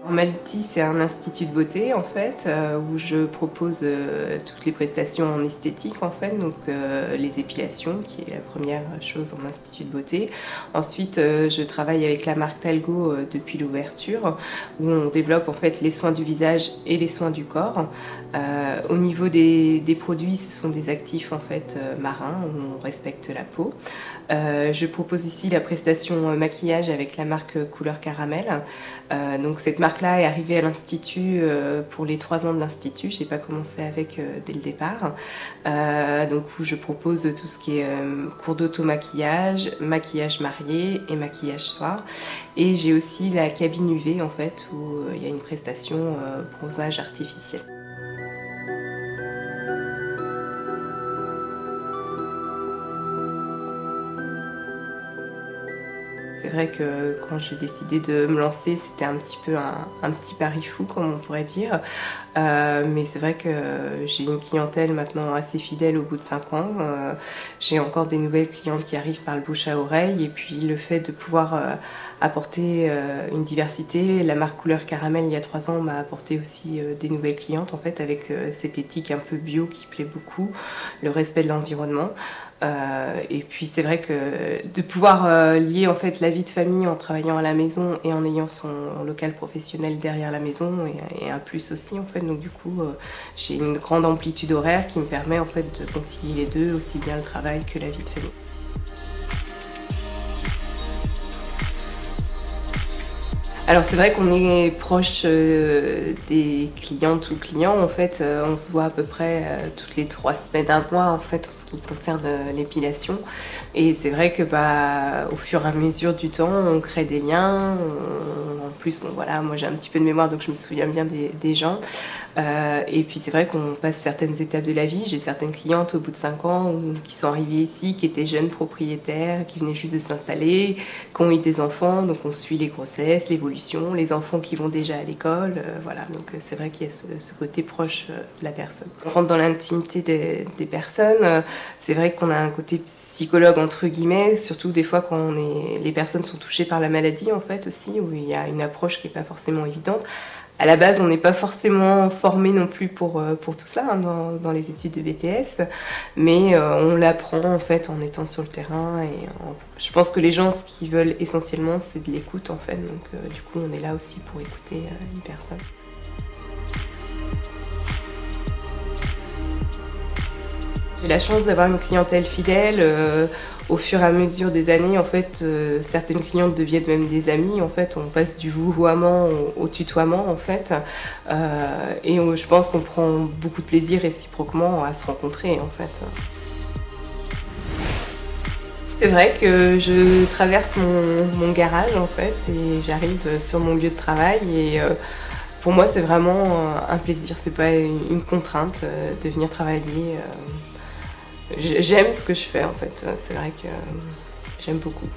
Malti, c'est un institut de beauté en fait où je propose toutes les prestations en esthétique en fait, donc les épilations qui est la première chose en institut de beauté. Ensuite, je travaille avec la marque Talgo depuis l'ouverture où on développe en fait les soins du visage et les soins du corps. Au niveau des produits, ce sont des actifs en fait marins où on respecte la peau. Je propose ici la prestation maquillage avec la marque Couleur Caramel. Donc cette marque-là est arrivée à l'Institut pour les 3 ans de l'Institut. Je n'ai pas commencé avec dès le départ. Donc où je propose tout ce qui est cours d'auto-maquillage, maquillage marié et maquillage soir. Et j'ai aussi la cabine UV en fait où il y a une prestation bronzage artificiel. C'est vrai que quand j'ai décidé de me lancer, c'était un petit peu un petit pari fou, comme on pourrait dire. Mais c'est vrai que j'ai une clientèle maintenant assez fidèle au bout de 5 ans. J'ai encore des nouvelles clientes qui arrivent par le bouche à oreille. Et puis le fait de pouvoir apporter une diversité, la marque Couleur Caramel il y a 3 ans m'a apporté aussi des nouvelles clientes en fait, avec cette éthique un peu bio qui plaît beaucoup, le respect de l'environnement. Et puis c'est vrai que de pouvoir lier en fait la vie de famille en travaillant à la maison et en ayant son local professionnel derrière la maison est un plus aussi en fait. Donc du coup j'ai une grande amplitude horaire qui me permet en fait de concilier les deux, aussi bien le travail que la vie de famille. Alors c'est vrai qu'on est proche des clientes ou clients en fait, on se voit à peu près toutes les 3 semaines, un mois en fait en ce qui concerne l'épilation. Et c'est vrai que au fur et à mesure du temps on crée des liens, en plus bon voilà, moi j'ai un petit peu de mémoire donc je me souviens bien des gens. Et puis c'est vrai qu'on passe certaines étapes de la vie. J'ai certaines clientes au bout de 5 ans qui sont arrivées ici, qui étaient jeunes propriétaires, qui venaient juste de s'installer, qui ont eu des enfants, donc on suit les grossesses, l'évolution, les enfants qui vont déjà à l'école, voilà, donc c'est vrai qu'il y a ce côté proche de la personne. On rentre dans l'intimité des personnes, c'est vrai qu'on a un côté psychologue entre guillemets, surtout des fois quand les personnes sont touchées par la maladie en fait aussi, où il y a une approche qui n'est pas forcément évidente. À la base, on n'est pas forcément formé non plus pour tout ça hein, dans les études de BTS, mais on l'apprend en fait en étant sur le terrain. Et je pense que les gens, ce qu'ils veulent essentiellement, c'est de l'écoute en fait. Donc du coup, on est là aussi pour écouter une personne. J'ai la chance d'avoir une clientèle fidèle. Au fur et à mesure des années, en fait, certaines clientes deviennent même des amies. En fait, on passe du vouvoiement au tutoiement, en fait. Et je pense qu'on prend beaucoup de plaisir réciproquement à se rencontrer, en fait. C'est vrai que je traverse mon garage, en fait, et j'arrive sur mon lieu de travail. Et pour moi, c'est vraiment un plaisir. C'est pas une contrainte de venir travailler. J'aime ce que je fais en fait, c'est vrai que j'aime beaucoup.